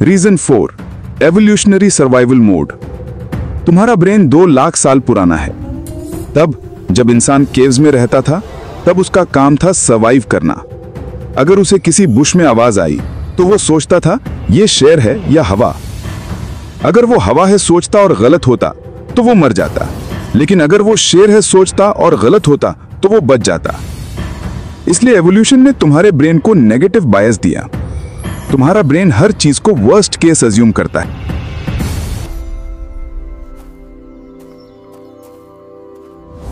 Reason 4, evolutionary survival mode. तुम्हारा brain 2 lakh साल पुराना है। तब जब इंसान केव्स में रहता था, तब उसका काम था सर्वाइव करना। अगर उसे किसी बुश में आवाज आई तो वो सोचता था ये शेर है या हवा। अगर वो हवा है सोचता और गलत होता तो वो मर जाता, लेकिन अगर वो शेर है सोचता और गलत होता तो वो बच जाता। इसलिए एवोल्यूशन ने तुम्हारे ब्रेन को नेगेटिव बायस दिया। तुम्हारा ब्रेन हर चीज को वर्स्ट केस अज्यूम करता है।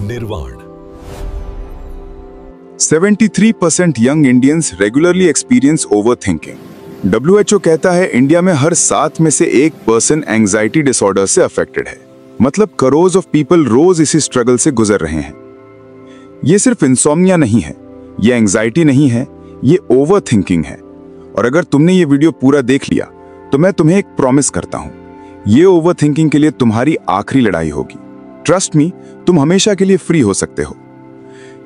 निर्वाण। 73% young Indians regularly experience overthinking. WHO कहता है इंडिया में हर 7 में से 1 पर्सन एंजाइटी डिसऑर्डर से अफेक्टेड है। मतलब करोड़ ऑफ पीपल रोज इसी स्ट्रगल से गुजर रहे हैं। ये सिर्फ इंसोम्निया नहीं है, ये एंजाइटी नहीं है, ये ओवरथिंकिंग है। और अगर तुमने ये वीडियो पूरा देख लिया तो मैं तुम्हें एक प्रॉमिस करता हूं, ये ओवरथिंकिंग के लिए तुम्हारी आखिरी लड़ाई होगी। ट्रस्ट मी, तुम हमेशा के लिए फ्री हो सकते हो,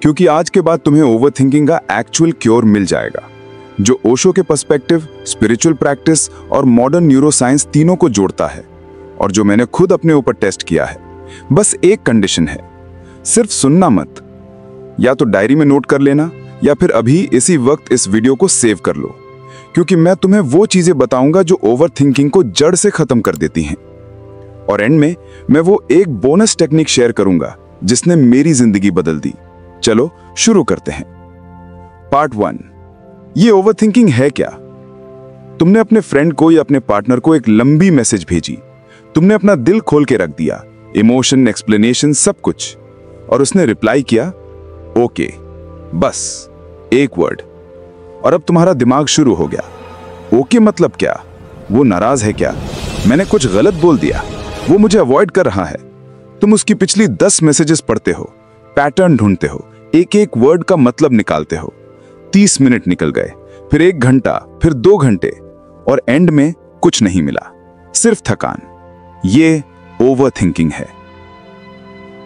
क्योंकि आज के बाद तुम्हें ओवरथिंकिंग का एक्चुअल क्योर मिल जाएगा, जो ओशो के पर्सपेक्टिव, स्पिरिचुअल प्रैक्टिस और मॉडर्न न्यूरोसाइंस तीनों को जोड़ता है, और जो मैंने खुद अपने ऊपर टेस्ट किया है। बस एक कंडीशन है, सिर्फ सुनना मत। या तो डायरी में नोट कर लेना या फिर अभी इसी वक्त इस वीडियो को सेव कर लो, क्योंकि मैं तुम्हें वो चीजें बताऊंगा जो ओवरथिंकिंग को जड़ से खत्म कर देती हैं। और एंड में मैं वो एक बोनस टेक्निक शेयर करूंगा जिसने मेरी जिंदगी बदल दी। चलो शुरू करते हैं। पार्ट 1, ये ओवरथिंकिंग है क्या? तुमने अपने फ्रेंड को या अपने पार्टनर को एक लंबी मैसेज भेजी, तुमने अपना दिल खोल के रख दिया, इमोशन, एक्सप्लेनेशन, सब कुछ, और उसने रिप्लाई किया ओके, बस एक वर्ड। और अब तुम्हारा दिमाग शुरू हो गया, ओके मतलब क्या? वो नाराज है क्या? मैंने कुछ गलत बोल दिया? वो मुझे अवॉइड कर रहा है? तुम उसकी पिछली 10 मैसेजेस पढ़ते हो, पैटर्न ढूंढते हो, एक एक वर्ड का मतलब निकालते हो। 30 मिनट निकल गए, फिर 1 घंटा, फिर 2 घंटे, और एंड में कुछ नहीं मिला, सिर्फ थकान। ये ओवरथिंकिंग है।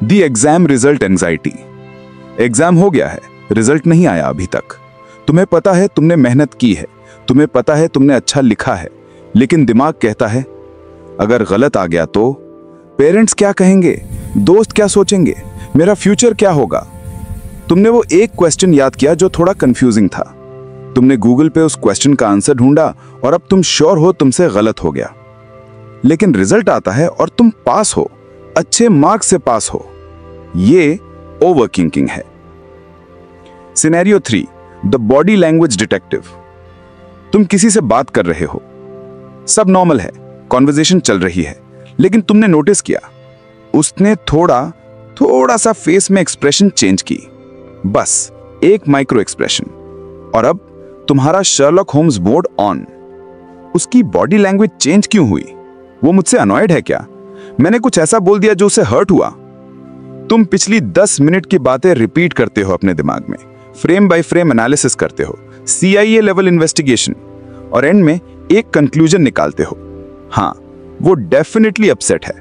The exam result anxiety. Exam हो गया है, रिजल्ट नहीं आया अभी तक। तुम्हें पता है तुमने मेहनत की है, तुम्हें पता है तुमने अच्छा लिखा है, लेकिन दिमाग कहता है अगर गलत आ गया तो पेरेंट्स क्या कहेंगे, दोस्त क्या सोचेंगे, मेरा फ्यूचर क्या होगा। तुमने वो एक क्वेश्चन याद किया जो थोड़ा कंफ्यूजिंग था। तुमने गूगल पे उस क्वेश्चन का आंसर ढूंढा और अब तुम श्योर हो तुमसे गलत हो गया। लेकिन रिजल्ट आता है और तुम पास हो, अच्छे मार्क्स से पास हो। ये ओवरथिंकिंग है। Scenario 3, the body language detective. तुम किसी से बात कर रहे हो, सब नॉर्मल है, कॉन्वर्सेशन चल रही है, लेकिन तुमने नोटिस किया उसने थोड़ा सा फेस में एक्सप्रेशन चेंज की, बस एक माइक्रो एक्सप्रेशन, और अब तुम्हारा शर्लॉक होम्स मोड ऑन। उसकी बॉडी लैंग्वेज चेंज क्यों हुई? वो मुझसे अनॉयड है क्या? मैंने कुछ ऐसा बोल दिया जो उसे हर्ट हुआ? तुम पिछली 10 मिनट की बातें रिपीट करते हो अपने दिमाग में, फ्रेम बाय फ्रेम एनालिसिस करते हो, CIA लेवल इन्वेस्टिगेशन, और एंड में एक कंक्लूजन निकालते हो, हाँ वो डेफिनेटली अपसेट है।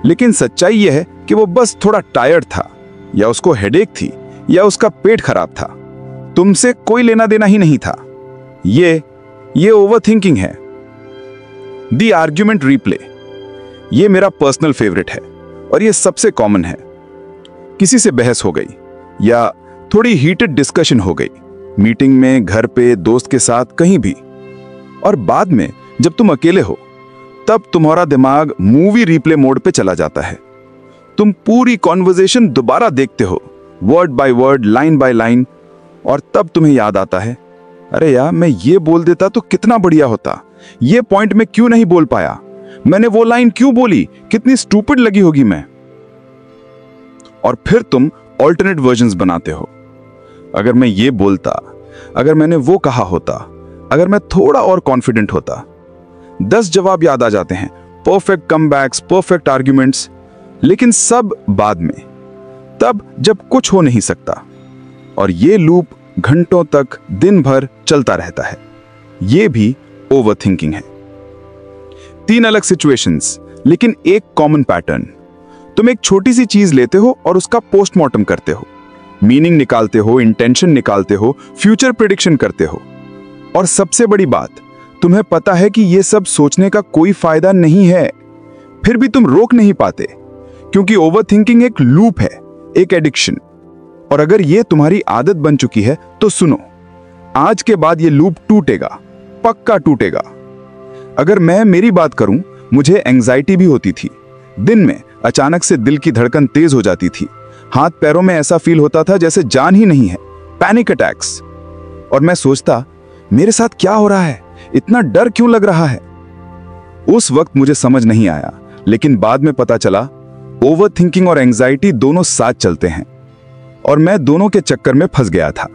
लेकिन सच्चाई यह है कि वो बस थोड़ा टायर्ड था, या उसको हेडेक थी, या उसका पेट खराब था। तुमसे कोई लेना देना ही नहीं था। ये ओवरथिंकिंग है। The argument replay. ये मेरा पर्सनल फेवरेट है और ये सबसे कॉमन है। किसी से बहस हो गई या थोड़ी हीटेड डिस्कशन हो गई, मीटिंग में, घर पे, दोस्त के साथ, कहीं भी, और बाद में जब तुम अकेले हो तब तुम्हारा दिमाग मूवी रिप्ले मोड पे चला जाता है। तुम पूरी कॉन्वर्सेशन दोबारा देखते हो, word by word, line by line, और तब तुम्हें याद आता है अरे यार, मैं ये बोल देता तो कितना बढ़िया होता, ये पॉइंट में क्यों नहीं बोल पाया, मैंने वो लाइन क्यों बोली, कितनी स्टूपिड लगी होगी मैं। और फिर तुम ऑल्टरनेट वर्जन्स बनाते हो। अगर मैं ये बोलता, अगर मैंने वो कहा होता, अगर मैं थोड़ा और कॉन्फिडेंट होता। 10 जवाब याद आ जाते हैं, परफेक्ट कमबैक्स, परफेक्ट आर्ग्यूमेंट्स, लेकिन सब बाद में, तब जब कुछ हो नहीं सकता। और ये लूप घंटों तक, दिन भर चलता रहता है। ये भी ओवरथिंकिंग है। 3 अलग सिचुएशंस, लेकिन एक कॉमन पैटर्न। तुम एक छोटी सी चीज लेते हो और उसका पोस्टमार्टम करते हो, मीनिंग निकालते हो, इंटेंशन निकालते हो, फ्यूचर प्रेडिक्शन करते हो। और सबसे बड़ी बात, तुम्हें पता है कि यह सब सोचने का कोई फायदा नहीं है, फिर भी तुम रोक नहीं पाते, क्योंकि ओवरथिंकिंग एक लूप है, एक एडिक्शन। और अगर यह तुम्हारी आदत बन चुकी है तो सुनो, आज के बाद यह लूप टूटेगा, पक्का टूटेगा। अगर मैं मेरी बात करूं, मुझे एंजाइटी भी होती थी। दिन में अचानक से दिल की धड़कन तेज हो जाती थी, हाथ पैरों में ऐसा फील होता था जैसे जान ही नहीं है, पैनिक अटैक्स। और मैं सोचता, मेरे साथ क्या हो रहा है, इतना डर क्यों लग रहा है। उस वक्त मुझे समझ नहीं आया, लेकिन बाद में पता चला ओवरथिंकिंग और एंजाइटी दोनों साथ चलते हैं, और मैं दोनों के चक्कर में फंस गया था।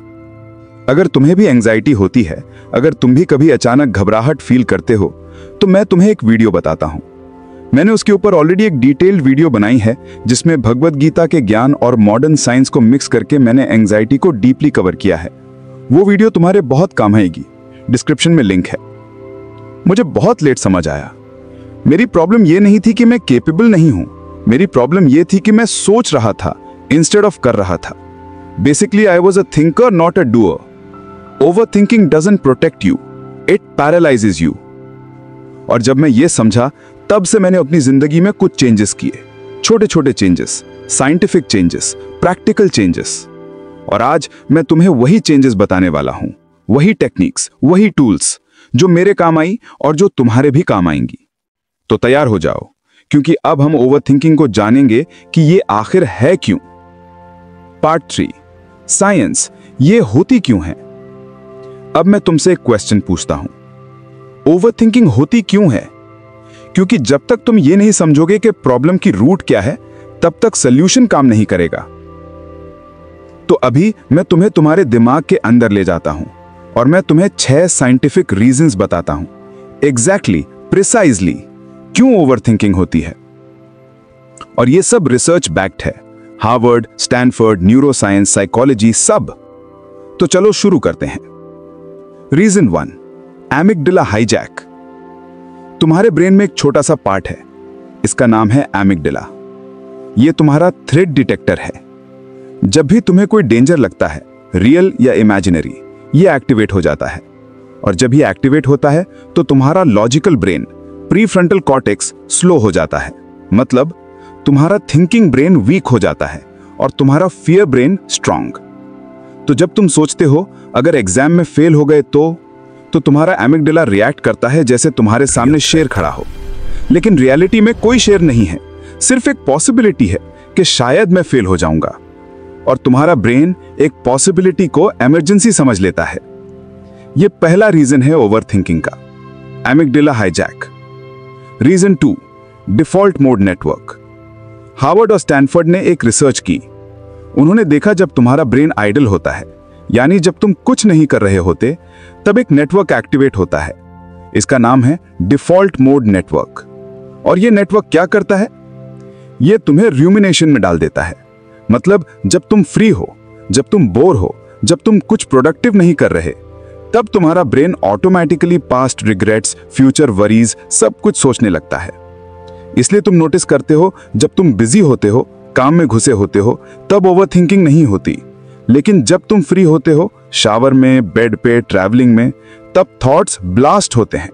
अगर तुम्हें भी एंजाइटी होती है, अगर तुम भी कभी अचानक घबराहट फील करते हो, तो मैं तुम्हें एक वीडियो बताता हूं। मैंने उसके ऊपर ऑलरेडी एक डिटेल्ड वीडियो बनाई है, जिसमें भगवद गीता के ज्ञान और मॉडर्न साइंस को मिक्स करके मैंने एंजाइटी को डीपली कवर किया है। वो वीडियो तुम्हारे बहुत काम आएगी, डिस्क्रिप्शन में लिंक है। मुझे बहुत लेट समझ आया। मेरी प्रॉब्लम ये नहीं थी कि मैं केपेबल नहीं हूं, मेरी प्रॉब्लम ये थी कि मैं सोच रहा था इंस्टेड ऑफ कर रहा था। Basically I was a thinker, not a doer. Overthinking doesn't protect you, it paralyses you. और जब मैं ये समझा, तब से मैंने अपनी जिंदगी में कुछ चेंजेस किए, छोटे छोटे changes, scientific changes, practical changes. और आज मैं तुम्हें वही चेंजेस बताने वाला हूं, वही टेक्निक्स, वही टूल्स जो मेरे काम आई और जो तुम्हारे भी काम आएंगी। तो तैयार हो जाओ, क्योंकि अब हम ओवरथिंकिंग को जानेंगे कि ये आखिर है क्यों। पार्ट 3, साइंस, ये होती क्यों है। अब मैं तुमसे एक क्वेश्चन पूछता हूं, ओवरथिंकिंग होती क्यों है? क्योंकि जब तक तुम ये नहीं समझोगे कि प्रॉब्लम की रूट क्या है, तब तक सॉल्यूशन काम नहीं करेगा। तो अभी मैं तुम्हें तुम्हारे दिमाग के अंदर ले जाता हूं और मैं तुम्हें 6 साइंटिफिक रीजंस बताता हूं, एग्जैक्टली, प्रिसाइजली क्यों ओवरथिंकिंग होती है। और ये सब रिसर्च बैक्ड है, हार्वर्ड, स्टैनफोर्ड, न्यूरोसाइंस, साइकोलॉजी, सब। तो चलो शुरू करते हैं। Reason 1, amygdala hijack. तुम्हारे ब्रेन में एक छोटा सा पार्ट है, इसका नाम है एमिगडाला। यह तुम्हारा थ्रेट डिटेक्टर है। जब भी तुम्हें कोई डेंजर लगता है, रियल या इमेजिनरी, यह एक्टिवेट हो जाता है। और जब यह एक्टिवेट होता है तो तुम्हारा logical brain, prefrontal cortex, slow हो जाता है। मतलब तुम्हारा थिंकिंग ब्रेन वीक हो जाता है और तुम्हारा फियर ब्रेन स्ट्रांग। तो जब तुम सोचते हो अगर एग्जाम में फेल हो गए तो तुम्हारा एमिगडाला रिएक्ट करता है जैसे तुम्हारे सामने शेर खड़ा हो। लेकिन रियलिटी में कोई शेर नहीं है, सिर्फ एक पॉसिबिलिटी है कि शायद मैं फेल हो जाऊंगा। और तुम्हारा ब्रेन एक पॉसिबिलिटी को इमरजेंसी समझ लेता है। यह पहला रीजन है ओवरथिंकिंग का, amygdala hijack. Reason 2, default mode network. Harvard और स्टैनफोर्ड ने एक रिसर्च की। उन्होंने देखा जब तुम्हारा ब्रेन आइडल होता है, यानी जब तुम कुछ नहीं कर रहे होते, तब एक नेटवर्क एक्टिवेट होता है। इसका नाम है डिफॉल्ट मोड नेटवर्क। और यह नेटवर्क क्या करता है? यह तुम्हें रूमिनेशन में डाल देता है। मतलब जब तुम फ्री हो, जब तुम बोर हो, जब तुम कुछ प्रोडक्टिव नहीं कर रहे, तब तुम्हारा brain automatically past regrets, future worries, सब कुछ सोचने लगता है। इसलिए तुम नोटिस करते हो जब तुम बिजी होते हो, काम में घुसे होते हो, तब ओवरथिंकिंग नहीं होती। लेकिन जब तुम फ्री होते हो, शावर में, बेड पे, ट्रैवलिंग में, तब थॉट्स ब्लास्ट होते हैं।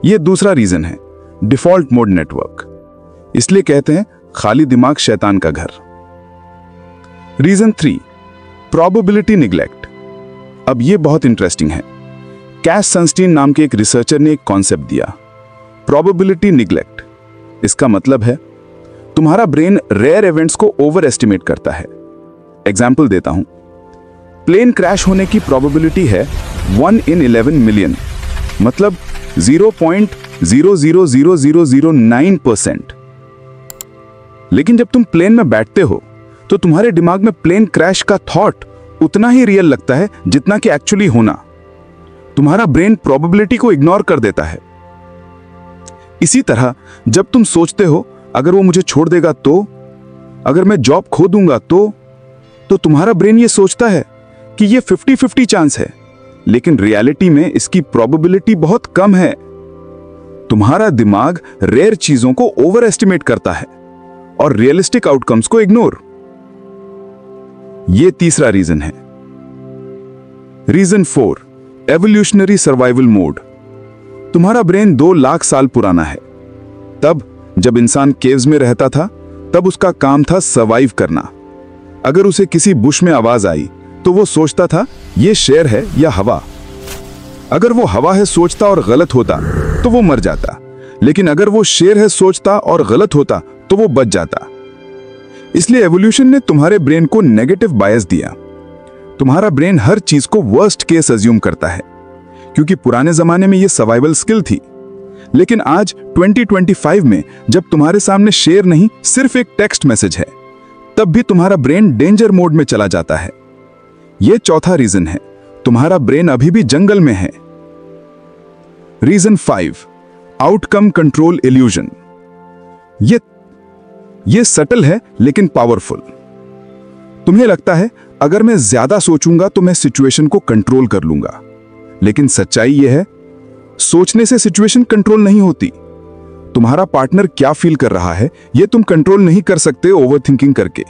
यह दूसरा रीजन है, डिफॉल्ट मोड नेटवर्क। इसलिए कहते हैं खाली दिमाग शैतान का घर। Reason 3, probability neglect. अब यह बहुत इंटरेस्टिंग है। कैश सनस्टीन नाम के एक रिसर्चर ने एक कॉन्सेप्ट दिया, प्रोबेबिलिटी निग्लेक्ट। इसका मतलब है तुम्हारा ब्रेन रेयर इवेंट्स को ओवर एस्टिमेट करता है। एग्जाम्पल देता हूं, प्लेन क्रैश होने की प्रोबेबिलिटी है 1 in 11 मिलियन, मतलब 0.000009%। लेकिन जब तुम प्लेन में बैठते हो तो तुम्हारे दिमाग में प्लेन क्रैश का थॉट उतना ही रियल लगता है जितना कि एक्चुअली होना। तुम्हारा ब्रेन प्रोबेबिलिटी को इग्नोर कर देता है। इसी तरह जब तुम सोचते हो अगर वो मुझे छोड़ देगा तो, अगर मैं जॉब खो दूंगा तो तुम्हारा ब्रेन ये सोचता है कि ये 50-50 चांस है, लेकिन रियलिटी में इसकी प्रोबेबिलिटी बहुत कम है। तुम्हारा दिमाग रेयर चीजों को ओवर एस्टिमेट करता है और रियलिस्टिक आउटकम्स को इग्नोर। यह तीसरा रीजन है। Reason 4, evolutionary survival mode. तुम्हारा ब्रेन 2 लाख साल पुराना है। तब जब इंसान केव्स में रहता था, तब उसका काम था सर्वाइव करना। अगर उसे किसी बुश में आवाज आई तो वो सोचता था ये शेर है या हवा। अगर वो हवा है सोचता और गलत होता तो वो मर जाता, लेकिन अगर वो शेर है सोचता और गलत होता तो वो बच जाता। इसलिए एवोल्यूशन ने तुम्हारे ब्रेन को नेगेटिव बायस दिया। तुम्हारा ब्रेन हर चीज को वर्स्ट केस अज्यूम करता है, क्योंकि पुराने जमाने में ये सर्वाइवल स्किल थी। लेकिन आज 2025 में जब तुम्हारे सामने शेर नहीं सिर्फ एक टेक्स्ट मैसेज है, तब भी तुम्हारा ब्रेन डेंजर मोड में चला जाता है। यह चौथा रीजन है, तुम्हारा ब्रेन अभी भी जंगल में है। Reason 5, outcome control illusion. ये सटल है लेकिन पावरफुल। तुम्हें लगता है अगर मैं ज्यादा सोचूंगा तो मैं सिचुएशन को कंट्रोल कर लूंगा, लेकिन सच्चाई यह है सोचने से सिचुएशन कंट्रोल नहीं होती। तुम्हारा पार्टनर क्या फील कर रहा है यह तुम कंट्रोल नहीं कर सकते ओवरथिंकिंग करके।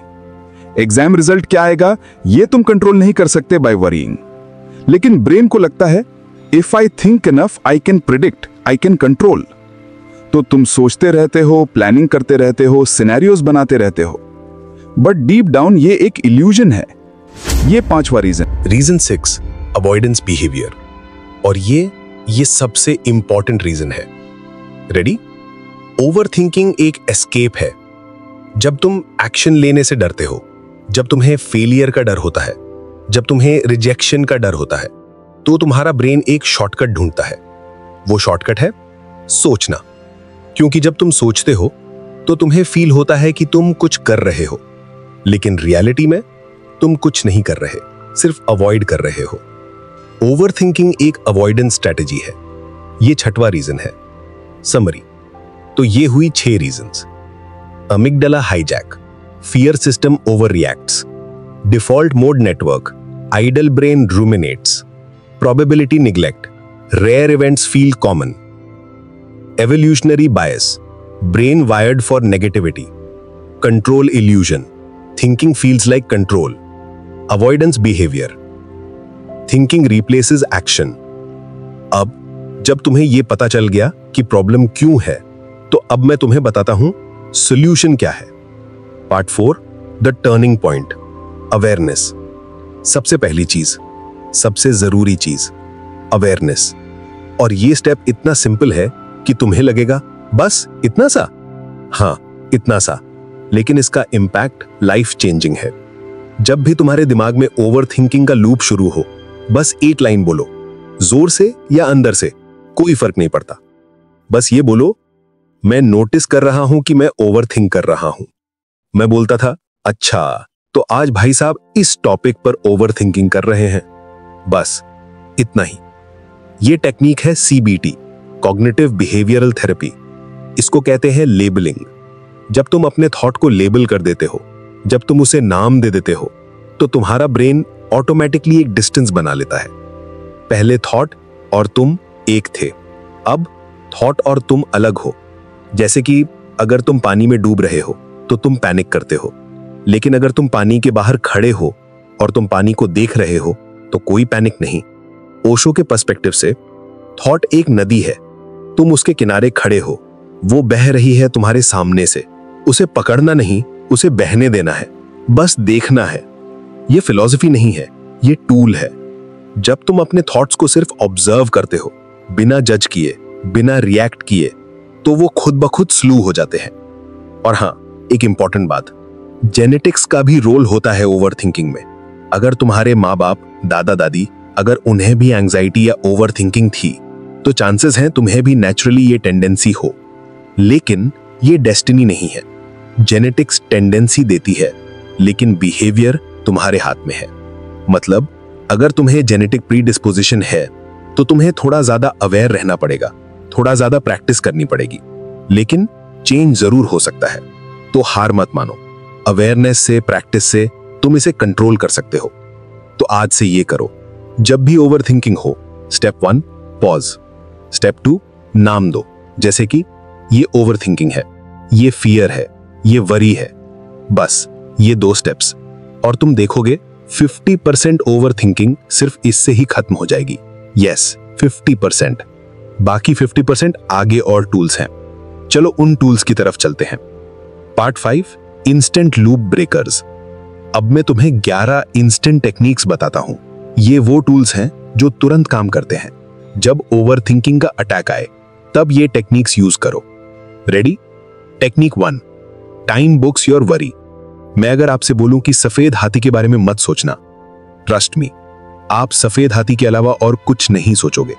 एग्जाम रिजल्ट क्या आएगा यह तुम कंट्रोल नहीं कर सकते बाय वरीइंग। लेकिन ब्रेन को लगता है if I think enough I can predict, I can control. तो तुम सोचते रहते हो, प्लानिंग करते रहते हो, सिनेरियोज बनाते रहते हो, बट डीप डाउन ये एक इल्यूजन है। ये 5वां रीजन 6, अवॉइडेंस बिहेवियर। और ये सबसे इंपॉर्टेंट रीजन है। रेडी? ओवरथिंकिंग एक एस्केप है। जब तुम एक्शन लेने से डरते हो, जब तुम्हें फेलियर का डर होता है, जब तुम्हें रिजेक्शन का डर होता है, तो तुम्हारा ब्रेन एक शॉर्टकट ढूंढता है। वो शॉर्टकट है सोचना। क्योंकि जब तुम सोचते हो तो तुम्हें फील होता है कि तुम कुछ कर रहे हो, लेकिन रियलिटी में तुम कुछ नहीं कर रहे, सिर्फ अवॉइड कर रहे हो। ओवरथिंकिंग एक अवॉइडेंस स्ट्रेटजी है। ये 6वां रीजन है। समरी। तो ये हुई 6 reasons. Amygdala hijack, fear system overreacts, default mode network, idle brain ruminates, probability neglect, rare events feel common, evolutionary bias, brain wired for negativity, control illusion, thinking feels like control, avoidance behaviour, thinking replaces action. अब जब तुम्हें यह पता चल गया कि problem क्यों है, तो अब मैं तुम्हें बताता हूं सॉल्यूशन क्या है। Part 4, the turning point, awareness. सबसे पहली चीज, सबसे जरूरी चीज, अवेयरनेस। और यह स्टेप इतना सिंपल है कि तुम्हें लगेगा बस इतना सा। हाँ, इतना सा, लेकिन इसका इंपैक्ट लाइफ चेंजिंग है। जब भी तुम्हारे दिमाग में ओवरथिंकिंग का लूप शुरू हो, बस एक लाइन बोलो, जोर से या अंदर से, कोई फर्क नहीं पड़ता। बस ये बोलो, मैं नोटिस कर रहा हूं कि मैं ओवरथिंक कर रहा हूं। मैं बोलता था, अच्छा तो आज भाई साहब इस टॉपिक पर ओवरथिंकिंग कर रहे हैं। बस इतना ही। यह टेक्निक है CBT, कॉग्निटिव बिहेवियरल थेरेपी। इसको कहते हैं लेबलिंग। जब तुम अपने थॉट को लेबल कर देते हो, जब तुम उसे नाम दे देते हो, तो तुम्हारा ब्रेन ऑटोमेटिकली एक डिस्टेंस बना लेता है। पहले थॉट और तुम एक थे, अब थॉट और तुम अलग हो। जैसे कि अगर तुम पानी में डूब रहे हो तो तुम पैनिक करते हो, लेकिन अगर तुम पानी के बाहर खड़े हो और तुम पानी को देख रहे हो तो कोई पैनिक नहीं। ओशो के पर्सपेक्टिव से थॉट एक नदी है, तुम उसके किनारे खड़े हो, वो बह रही है तुम्हारे सामने से। उसे पकड़ना नहीं, उसे बहने देना है, बस देखना है। ये फिलॉसफी नहीं है, ये टूल है। जब तुम अपने थॉट्स को सिर्फ ऑब्जर्व करते हो, बिना जज किए, बिना रिएक्ट किए, तो वो खुद ब खुद स्लो हो जाते हैं। और हां, एक इंपॉर्टेंट बात, जेनेटिक्स का भी रोल होता है ओवरथिंकिंग में। अगर तुम्हारे माँ बाप, दादा दादी, अगर उन्हें भी एंजाइटी या ओवरथिंकिंग थी, तो चांसेस हैं तुम्हें भी नेचुरली ये टेंडेंसी हो। लेकिन ये डेस्टिनी नहीं है। जेनेटिक्स टेंडेंसी देती है, लेकिन बिहेवियर तुम्हारे हाथ में है। मतलब अगर तुम्हें जेनेटिक प्रीडिस्पोजिशन है तो तुम्हें थोड़ा ज्यादा अवेयर रहना पड़ेगा, थोड़ा ज्यादा प्रैक्टिस करनी पड़ेगी, लेकिन चेंज जरूर हो सकता है। तो हार मत मानो, अवेयरनेस से, प्रैक्टिस से तुम इसे कंट्रोल कर सकते हो। तो आज से ये करो, जब भी ओवरथिंकिंग हो, स्टेप 1 पॉज, स्टेप 2 नाम दो, जैसे कि ये ओवरथिंकिंग है, ये फियर है, ये वरी है। बस ये 2 स्टेप्स और तुम देखोगे 50% ओवरथिंकिंग सिर्फ इससे ही खत्म हो जाएगी। यस, 50%। बाकी 50% आगे और टूल्स हैं। चलो उन टूल्स की तरफ चलते हैं। Part 5, instant loop breakers. अब मैं तुम्हें 11 इंस्टेंट टेक्निक्स बताता हूं। ये वो टूल्स हैं जो तुरंत काम करते हैं। जब ओवर थिंकिंग का अटैक आए तब ये टेक्निक्स यूज करो। Ready? Technique 1, time books your worry. मैं अगर आपसे बोलूं कि सफेद हाथी के बारे में मत सोचना, ट्रस्ट मी, आप सफेद हाथी के अलावा और कुछ नहीं सोचोगे।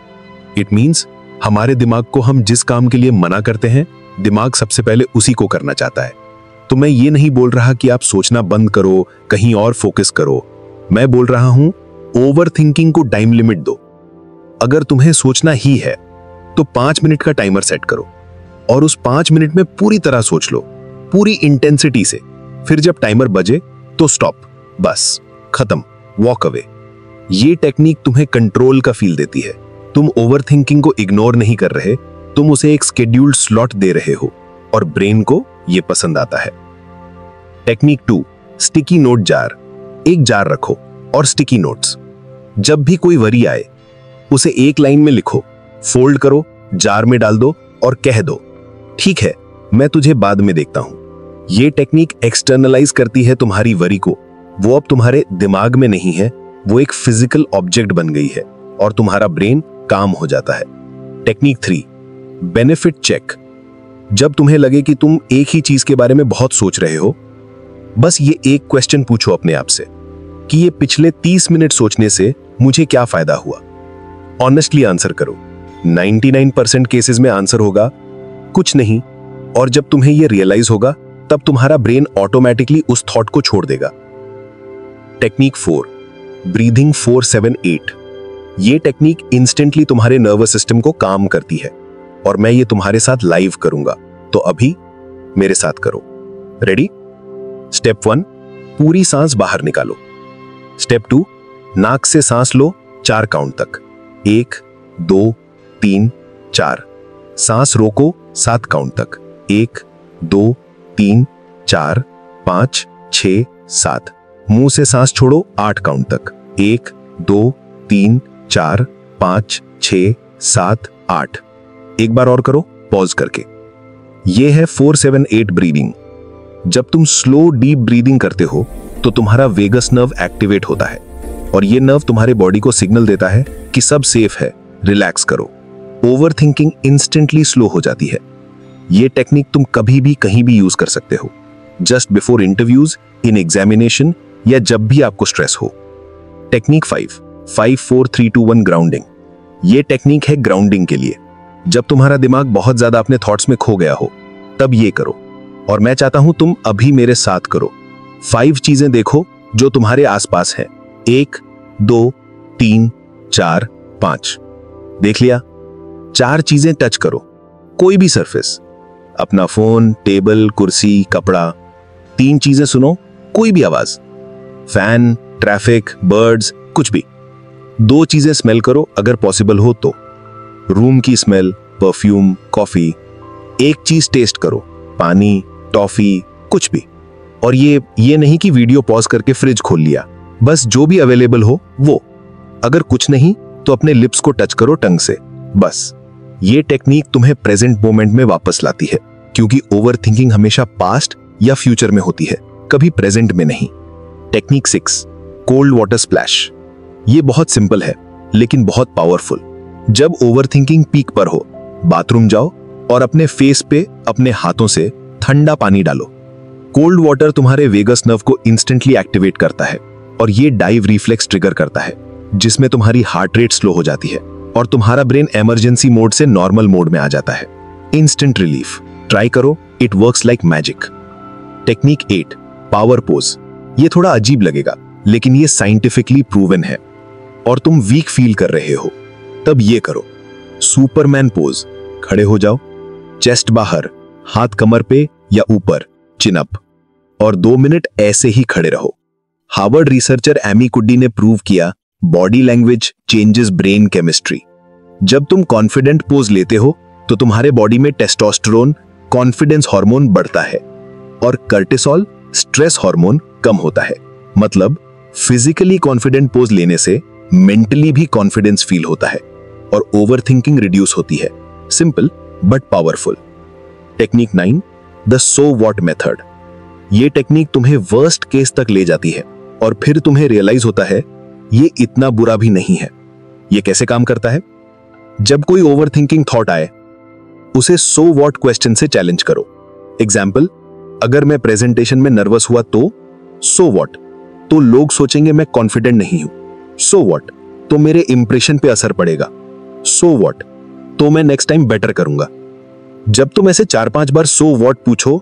इट मीन्स हमारे दिमाग को हम जिस काम के लिए मना करते हैं, दिमाग सबसे पहले उसी को करना चाहता है। तो मैं ये नहीं बोल रहा कि आप सोचना बंद करो, कहीं और फोकस करो। मैं बोल रहा हूं ओवर थिंकिंग को टाइम लिमिट दो। अगर तुम्हें सोचना ही है तो 5 मिनट का टाइमर सेट करो और उस 5 मिनट में पूरी तरह सोच लो, पूरी इंटेंसिटी से। फिर जब टाइमर बजे तो स्टॉप, बस खत्म, वॉक अवे। ये टेक्निक तुम्हें कंट्रोल का फील देती है। तुम ओवर थिंकिंग को इग्नोर नहीं कर रहे, तुम उसे एक शेड्यूल्ड स्लॉट दे रहे हो और ब्रेन को यह पसंद आता है। Technique 2, sticky note jar. एक जार रखो और स्टिकी नोट्स। जब भी कोई वरी आए उसे एक लाइन में लिखो, फोल्ड करो, जार में डाल दो और कह दो, ठीक है, मैं तुझे बाद में देखता हूं। यह टेक्निक एक्सटर्नलाइज करती है तुम्हारी वरी को। वो अब तुम्हारे दिमाग में नहीं है, वो एक फिजिकल ऑब्जेक्ट बन गई है और तुम्हारा ब्रेन काम हो जाता है। Technique 3, benefit check. जब तुम्हें लगे कि तुम एक ही चीज के बारे में बहुत सोच रहे हो, बस ये एक क्वेश्चन पूछो अपने आप से कि ये पिछले 30 मिनट सोचने से मुझे क्या फायदा हुआ। ऑनेस्टली आंसर करो। 99% केसेस में आंसर होगा कुछ नहीं। और जब तुम्हें यह रियलाइज होगा तब तुम्हारा ब्रेन ऑटोमेटिकली उस थॉट को छोड़ देगा। Technique 4, breathing 4-7-8। ये टेक्निक इंस्टेंटली तुम्हारे नर्वस सिस्टम को काम करती है और मैं ये तुम्हारे साथ लाइव करूंगा, तो अभी मेरे साथ करो। रेडी? स्टेप 1, पूरी सांस बाहर निकालो। स्टेप 2, नाक से सांस लो 4 काउंट तक। 1, 2, 3, 4। सांस रोको 7 काउंट तक। 1, 2, 3, 4, 5, 6, 7। मुंह से सांस छोड़ो 8 काउंट तक। 1, 2, 3, 4, 5, 6, 7, 8। एक बार और करो पॉज करके। यह है 4-7-8 ब्रीदिंग। जब तुम स्लो डीप ब्रीदिंग करते हो तो तुम्हारा वेगस नर्व एक्टिवेट होता है और यह नर्व तुम्हारे बॉडी को सिग्नल देता है कि सब सेफ है, रिलैक्स करो। ओवर थिंकिंग इंस्टेंटली स्लो हो जाती है। यह टेक्निक तुम कभी भी कहीं भी यूज कर सकते हो, just before interviews, in examination या जब भी आपको स्ट्रेस हो। Technique 5, 5-4-3-2-1 grounding. यह टेक्निक है ग्राउंडिंग के लिए। जब तुम्हारा दिमाग बहुत ज्यादा अपने थॉट्स में खो गया हो तब ये करो और मैं चाहता हूं तुम अभी मेरे साथ करो। 5 चीजें देखो जो तुम्हारे आसपास है। 1, 2, 3, 4, 5। देख लिया? 4 चीजें टच करो, कोई भी सरफेस, अपना फोन, टेबल, कुर्सी, कपड़ा। 3 चीजें सुनो, कोई भी आवाज, फैन, ट्रैफिक, बर्ड्स, कुछ भी। 2 चीजें स्मेल करो अगर पॉसिबल हो तो, रूम की स्मेल, परफ्यूम, कॉफी। 1 चीज टेस्ट करो, पानी, टॉफी, कुछ भी। और ये नहीं कि वीडियो पॉज करके फ्रिज खोल लिया, बस जो भी अवेलेबल हो वो। अगर कुछ नहीं तो अपने लिप्स को टच करो टंग से, बस। ये टेक्निक तुम्हें प्रेजेंट मोमेंट में वापस लाती है, क्योंकि ओवर थिंकिंग हमेशा पास्ट या फ्यूचर में होती है, कभी प्रेजेंट में नहीं। Technique 6, cold water splash. ये बहुत सिंपल है लेकिन बहुत पावरफुल। जब ओवर थिंकिंग पीक पर हो, बाथरूम जाओ और अपने फेस पे अपने हाथों से ठंडा पानी डालो। कोल्ड वाटर तुम्हारे वेगस नर्व को इंस्टेंटली एक्टिवेट करता है और ये डाइव रिफ्लेक्स ट्रिगर करता है, जिसमें तुम्हारी हार्ट रेट स्लो हो जाती है और तुम्हारा ब्रेन इमरजेंसी मोड से नॉर्मल मोड में आ जाता है। Instant relief. ट्राई करो, it works like magic. Technique 8, power pose. ये थोड़ा अजीब लगेगा लेकिन ये साइंटिफिकली प्रूवन है और तुम वीक फील कर रहे हो तब ये करो। Superman pose. खड़े हो जाओ, चेस्ट बाहर, हाथ कमर पे या ऊपर, चिन अप, और 2 मिनट ऐसे ही खड़े रहो। हार्वर्ड रिसर्चर एमी कुड्डी ने प्रूव किया body language changes brain chemistry. जब तुम कॉन्फिडेंट पोज लेते हो तो तुम्हारे बॉडी में टेस्टोस्टेरोन, कॉन्फिडेंस हार्मोन बढ़ता है और कर्टिसोल, स्ट्रेस हार्मोन, कम होता है। मतलब फिजिकली कॉन्फिडेंट पोज लेने से मेंटली भी कॉन्फिडेंस फील होता है। और ओवरथिंकिंग रिड्यूस होती है। Simple but powerful. Technique 9, the so what method. ये टेक्निक तुम्हें वर्स्ट केस तक ले जाती है और फिर तुम्हें रियलाइज होता है ये इतना बुरा भी नहीं है। ये कैसे काम करता है? जब कोई ओवरथिंकिंग थॉट आए, उसे सो व्हाट क्वेश्चन से चैलेंज करो। एग्जाम्पल, अगर मैं प्रेजेंटेशन में नर्वस हुआ तो सो व्हाट? तो लोग सोचेंगे मैं कॉन्फिडेंट नहीं हूं। So what? तो मेरे इंप्रेशन पे असर पड़ेगा। So what? तो मैं नेक्स्ट टाइम बेटर करूंगा। जब तुम ऐसे 4-5 बार सो व्हाट पूछो,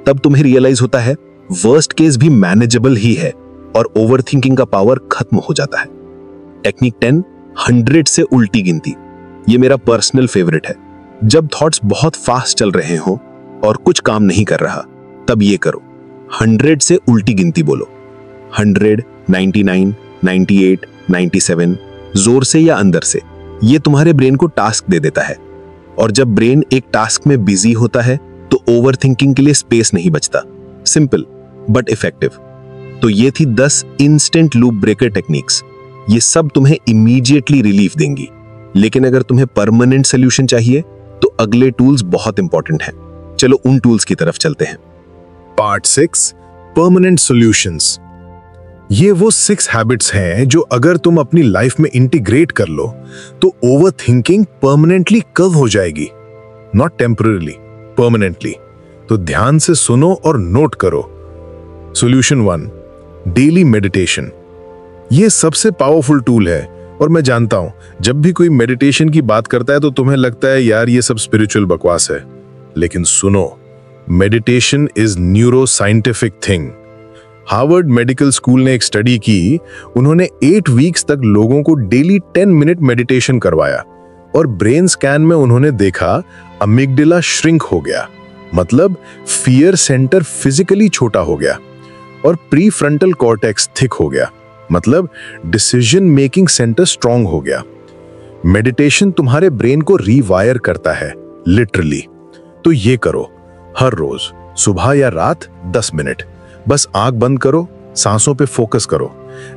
तब तुम्हें रियलाइज होता है वर्स्ट केस भी मैनेजेबल ही है और ओवरथिंकिंग का पावर खत्म हो जाता है। टेक्निक 10, 100 से उल्टी गिनती। ये मेरा पर्सनल फेवरेट है। जब थॉट्स बहुत फास्ट चल रहे हो और कुछ काम नहीं कर रहा, तब ये करो, 100 से उल्टी गिनती बोलो। 100, 99, 98, 97, जोर से या अंदर से। ये तुम्हारे ब्रेन को टास्क दे देता है, और जब ब्रेन एक टास्क में बिजी होता है तो ओवरथिंकिंग के लिए स्पेस नहीं बचता। Simple but effective. तो ये थी 10 इंस्टेंट लूप ब्रेकर टेक्निक्स। ये सब तुम्हें इमीडिएटली रिलीफ देंगी, लेकिन अगर तुम्हें परमानेंट सोल्यूशन चाहिए तो अगले टूल्स बहुत इंपॉर्टेंट हैं। चलो उन टूल्स की तरफ चलते हैं। Part 6, permanent solutions. ये वो 6 हैबिट्स हैं जो अगर तुम अपनी लाइफ में इंटीग्रेट कर लो तो ओवरथिंकिंग परमानेंटली कव हो जाएगी, नॉट टेम्पररीली, परमानेंटली। तो ध्यान से सुनो और नोट करो। Solution 1, daily meditation. ये सबसे पावरफुल टूल है, और मैं जानता हूं जब भी कोई मेडिटेशन की बात करता है तो तुम्हें लगता है यार ये सब स्पिरिचुअल बकवास है, लेकिन सुनो, meditation is neuro scientific thing. Harvard medical school ने एक स्टडी की। उन्होंने 8 वीक्स तक लोगों को डेली 10 मिनट मेडिटेशन करवाया और ब्रेन स्कैन में उन्होंने देखा अमिगडाला श्रिंक हो गया, मतलब फियर सेंटर फिजिकली छोटा हो गया, और प्री फ्रंटल कॉर्टेक्स थिक हो गया, मतलब डिसीजन मेकिंग सेंटर स्ट्रांग हो गया। मेडिटेशन तुम्हारे ब्रेन को रीवायर करता है, लिटरली। तो ये करो हर रोज, सुबह या रात 10 मिनट। बस आंख बंद करो, सांसों पे फोकस करो।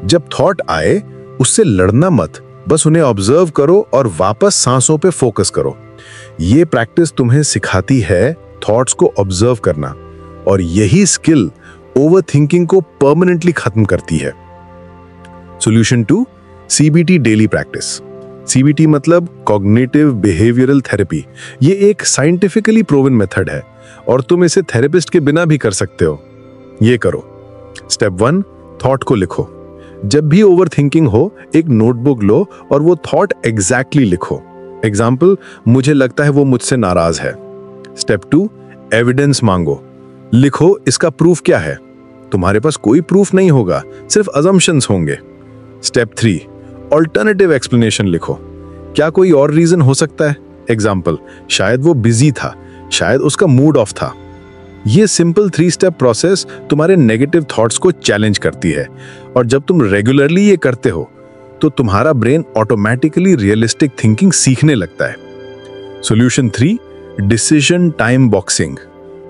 जब थॉट आए उससे लड़ना मत, बस उन्हें ऑब्जर्व करो और वापस सांसों पे फोकस करो। ये प्रैक्टिस तुम्हें सिखाती है थॉट्स को ऑब्जर्व करना, और यही स्किल ओवरथिंकिंग को परमानेंटली खत्म करती है। Solution 2, CBT daily practice. CBT मतलब कॉग्निटिव बिहेवियरल थेरेपी। ये एक साइंटिफिकली प्रूवन मेथड है और तुम इसे थेरेपिस्ट के बिना भी कर सकते हो। ये करो। स्टेप 1, थॉट को लिखो। जब भी ओवरथिंकिंग हो, एक नोटबुक लो और वो थॉट एग्जैक्टली लिखो। एग्जाम्पल, मुझे लगता है वो मुझसे नाराज है। स्टेप 2, एविडेंस मांगो। लिखो इसका प्रूफ क्या है। तुम्हारे पास कोई प्रूफ नहीं होगा, सिर्फ अजम्पशंस होंगे। स्टेप 3, ऑल्टरनेटिव एक्सप्लेनेशन लिखो। क्या कोई और रीजन हो सकता है? एग्जाम्पल, शायद वो बिजी था, शायद उसका मूड ऑफ था। ये सिंपल 3 स्टेप प्रोसेस तुम्हारे नेगेटिव थॉट्स को चैलेंज करती है, और जब तुम रेगुलरली ये करते हो तो तुम्हारा ब्रेन ऑटोमेटिकली रियलिस्टिक थिंकिंग सीखने लगता है। Solution 3, decision time boxing.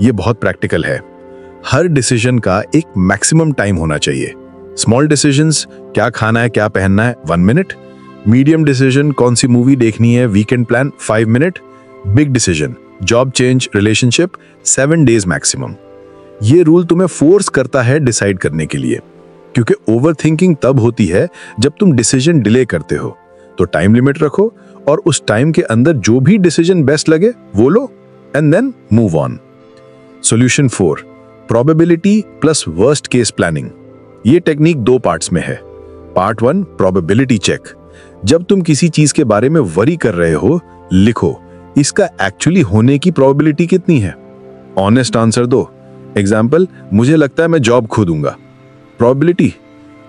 ये बहुत प्रैक्टिकल है। हर डिसीजन का एक मैक्सिमम टाइम होना चाहिए। स्मॉल डिसीजंस, क्या खाना है, क्या पहनना है, 1 मिनट। मीडियम डिसीजन, कौन सी मूवी देखनी है, weekend plan, 5 minute. Big decision, job change, relationship, 7 days maximum. ये रूल तुम्हें फोर्स करता है डिसाइड करने के लिए, क्योंकि ओवरथिंकिंग तब होती है जब तुम डिसीजन डिले करते हो। तो टाइम लिमिट रखो और उस टाइम के अंदर जो भी डिसीजन बेस्ट लगे वो लो, and then move on. Solution 4, probability plus worst case planning. ये टेक्निक 2 पार्ट्स में है। Part 1, probability check. जब तुम किसी चीज के बारे में वरी कर रहे हो, लिखो इसका एक्चुअली होने की प्रोबेबिलिटी कितनी है। ऑनेस्ट आंसर दो। एग्जाम्पल, मुझे लगता है मैं जॉब खो दूंगा। प्रोबेबिलिटी,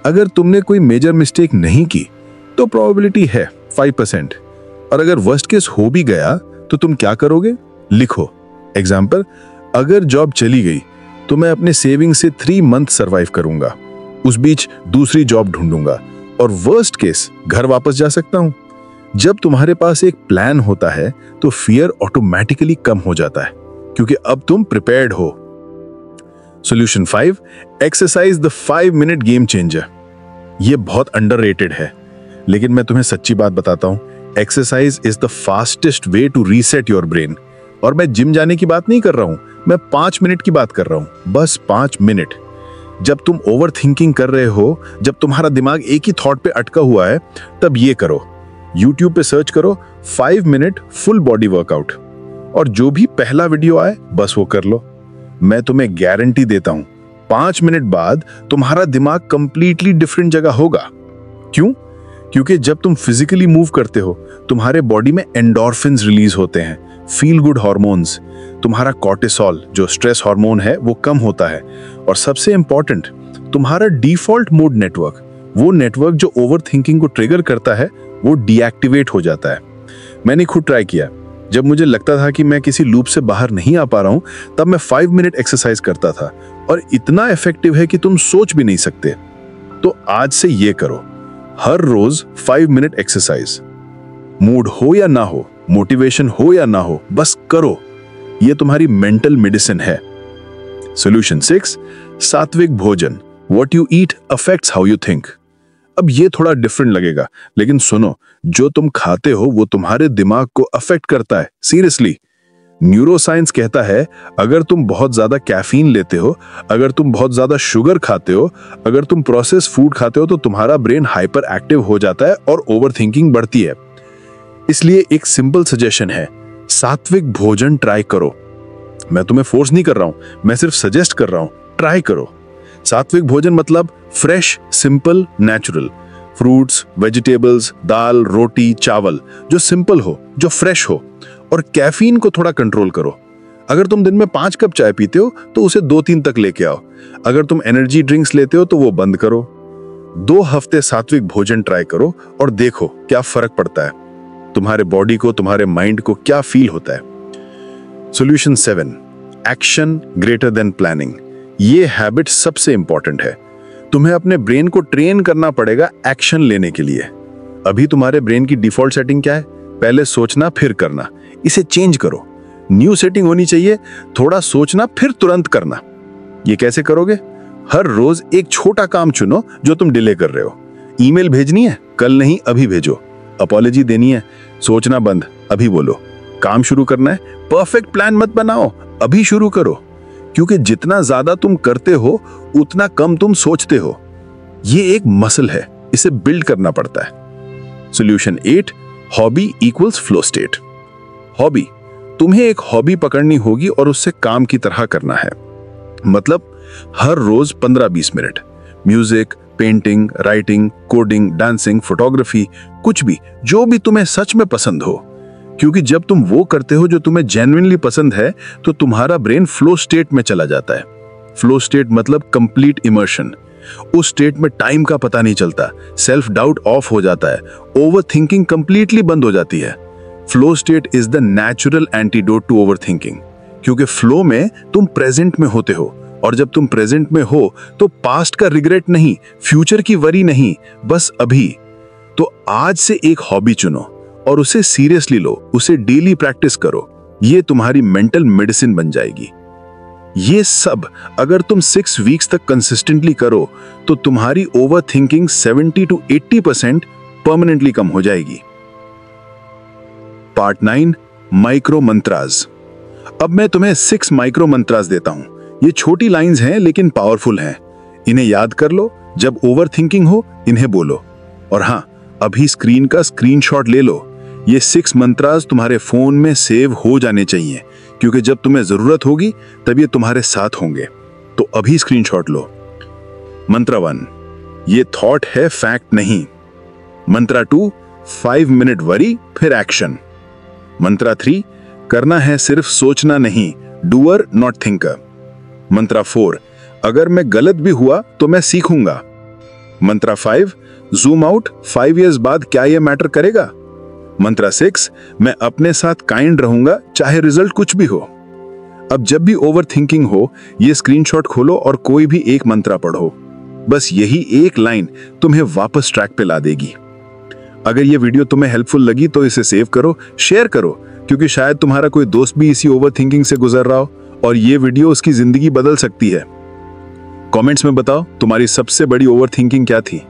अगर तुमने कोई मेजर मिस्टेक नहीं की तो प्रोबेबिलिटी है 5%, और अगर वर्स्ट केस हो भी गया तो तुम क्या करोगे, लिखो। एग्जाम्पल, अगर जॉब चली गई तो मैं अपने सेविंग से 3 मंथ सर्वाइव करूंगा, उस बीच दूसरी जॉब ढूंढूंगा, और वर्स्ट केस घर वापस जा सकता हूं। जब तुम्हारे पास एक प्लान होता है तो फियर ऑटोमेटिकली कम हो जाता है, क्योंकि अब तुम प्रिपेयर्ड हो। Solution 5, exercise the 5 minute game changer. ये बहुत अंडररेटेड है, लेकिन मैं तुम्हें सच्ची बात बताता हूं, exercise is the fastest way to reset your brain. और मैं जिम जाने की बात नहीं कर रहा हूं, मैं 5 मिनट की बात कर रहा हूं, बस 5 मिनट। जब तुम ओवर थिंकिंग कर रहे हो, जब तुम्हारा दिमाग एक ही थॉट पे अटका हुआ है, तब ये करो। YouTube पे सर्च करो 5 मिनट फुल बॉडी वर्कआउट, और जो भी पहला वीडियो आए बस वो कर लो। मैं तुम्हें गारंटी देता हूं 5 मिनट बाद तुम्हारा दिमाग कंप्लीटली डिफरेंट जगह होगा। क्यों? क्योंकि जब तुम फिजिकली मूव करते हो, तुम्हारे बॉडी में एंडोर्फिन्स रिलीज होते हैं, फील गुड हार्मोन्स, तुम्हारा कॉर्टिसोल जो स्ट्रेस हार्मोन है वो कम होता है, और सबसे इंपॉर्टेंट, तुम्हारा डिफॉल्ट मोड नेटवर्क, वो नेटवर्क जो ओवर थिंकिंग को ट्रिगर करता है, वो डीएक्टिवेट हो जाता है। मैंने खुद ट्राई किया। जब मुझे लगता था कि मैं किसी लूप से बाहर नहीं आ पा रहा हूं, तब मैं 5 मिनट एक्सरसाइज करता था, और इतना इफेक्टिव है कि तुम सोच भी नहीं सकते। तो आज से ये करो, हर रोज 5 मिनट एक्सरसाइज। मूड हो या ना हो, मोटिवेशन हो या ना हो, बस करो। ये तुम्हारी मेंटल मेडिसिन है। सॉल्यूशन 6, सात्विक भोजन। What you eat affects how you think. अब ये थोड़ा डिफरेंट लगेगा, लेकिन सुनो, जो तुम खाते हो वो तुम्हारे दिमाग को अफेक्ट करता है। सीरियसली, न्यूरोसाइंस कहता है अगर तुम बहुत ज्यादा कैफीन लेते हो, अगर तुम बहुत ज्यादा शुगर खाते हो, अगर तुम प्रोसेस फूड खाते हो, तो तुम्हारा ब्रेन हाइपर एक्टिव हो जाता है और ओवर थिंकिंग बढ़ती है। इसलिए एक सिंपल सजेशन है, सात्विक भोजन ट्राई करो। मैं तुम्हें फोर्स नहीं कर रहा हूं, मैं सिर्फ सजेस्ट कर रहा हूं, ट्राई करो। सात्विक भोजन मतलब fresh, simple, natural, fruits, vegetables, दाल, रोटी, चावल, जो सिंपल हो, जो फ्रेश हो, और कैफीन को थोड़ा कंट्रोल करो। अगर तुम दिन में 5 कप चाय पीते हो तो उसे 2-3 तक लेके आओ। अगर तुम एनर्जी ड्रिंक्स लेते हो तो वो बंद करो। 2 हफ्ते सात्विक भोजन ट्राई करो और देखो क्या फर्क पड़ता है, तुम्हारे बॉडी को, तुम्हारे माइंड को क्या फील होता है। Solution 7, action greater than planning. ये हैबिट सबसे इंपॉर्टेंट है। तुम्हें अपने ब्रेन को ट्रेन करना पड़ेगा एक्शन लेने के लिए। अभी तुम्हारे ब्रेन की डिफॉल्ट सेटिंग क्या है? पहले सोचना फिर करना। इसे चेंज करो। न्यू सेटिंग होनी चाहिए, थोड़ा सोचना फिर तुरंत करना। ये कैसे करोगे? हर रोज एक छोटा काम चुनो जो तुम डिले कर रहे हो। ईमेल भेजनी है, कल नहीं अभी भेजो। अपॉलॉजी देनी है, सोचना बंद, अभी बोलो। काम शुरू करना है, परफेक्ट प्लान मत बनाओ, अभी शुरू करो। क्योंकि जितना ज्यादा तुम करते हो उतना कम तुम सोचते हो। ये एक मसल है, इसे बिल्ड करना पड़ता है। Solution 8, hobby equals flow state. Hobby, तुम्हें एक हॉबी पकड़नी होगी और उससे काम की तरह करना है। मतलब हर रोज 15-20 minute music, painting, writing, coding, dancing, photography, कुछ भी, जो भी तुम्हें सच में पसंद हो। क्योंकि जब तुम वो करते हो जो तुम्हें जेन्युइनली पसंद है, तो तुम्हारा ब्रेन फ्लो स्टेट में चला जाता है। फ्लो स्टेट मतलब कंप्लीट इमर्शन। उस स्टेट में टाइम का पता नहीं चलता, सेल्फ डाउट ऑफ हो जाता है, ओवर थिंकिंग कंप्लीटली बंद हो जाती है। Flow state is the natural antidote to overthinking. क्योंकि फ्लो में तुम प्रेजेंट में होते हो, और जब तुम प्रेजेंट में हो तो पास्ट का रिग्रेट नहीं, फ्यूचर की वरी नहीं, बस अभी। तो आज से एक हॉबी चुनो और उसे सीरियसली लो, उसे डेली प्रैक्टिस करो। ये तुम्हारी मेंटल मेडिसिन बन जाएगी। ये सब अगर तुम 6 वीक्स तक कंसिस्टेंटली करो तो तुम्हारी ओवर थिंकिंग 70 to 80% परमानेंटली कम हो जाएगी। Part 9, micro mantras. अब मैं तुम्हें 6 माइक्रो मंत्रास देता हूं। ये छोटी लाइंस हैं लेकिन पावरफुल हैं। इन्हें याद कर लो, जब ओवर थिंकिंग हो इन्हें बोलो। और हां, अभी स्क्रीन का स्क्रीनशॉट ले लो। ये 6 मंत्रास तुम्हारे फोन में सेव हो जाने चाहिए, क्योंकि जब तुम्हें जरूरत होगी तब ये तुम्हारे साथ होंगे। तो अभी स्क्रीनशॉट लो। मंत्र 1, ये थॉट है, फैक्ट नहीं। मंत्र 2, 5 मिनट वरी फिर एक्शन। मंत्र 3, करना है सिर्फ सोचना नहीं, डूअर नॉट थिंकर। मंत्र 4, अगर मैं गलत भी हुआ तो मैं सीखूंगा। मंत्र 5, जूम आउट, 5 इयर्स बाद क्या यह मैटर करेगा। मंत्र 6, मैं अपने साथ काइंड रहूंगा चाहे रिजल्ट कुछ भी हो। अब जब भी ओवर थिंकिंग हो, ये स्क्रीनशॉट खोलो और कोई भी एक मंत्र पढ़ो। बस यही एक लाइन तुम्हें वापस ट्रैक पे ला देगी। अगर ये वीडियो तुम्हें हेल्पफुल लगी तो इसे सेव करो, शेयर करो, क्योंकि शायद तुम्हारा कोई दोस्त भी इसी ओवर थिंकिंग से गुजर रहा हो और ये वीडियो उसकी जिंदगी बदल सकती है। कमेंट्स में बताओ तुम्हारी सबसे बड़ी ओवर थिंकिंग क्या थी।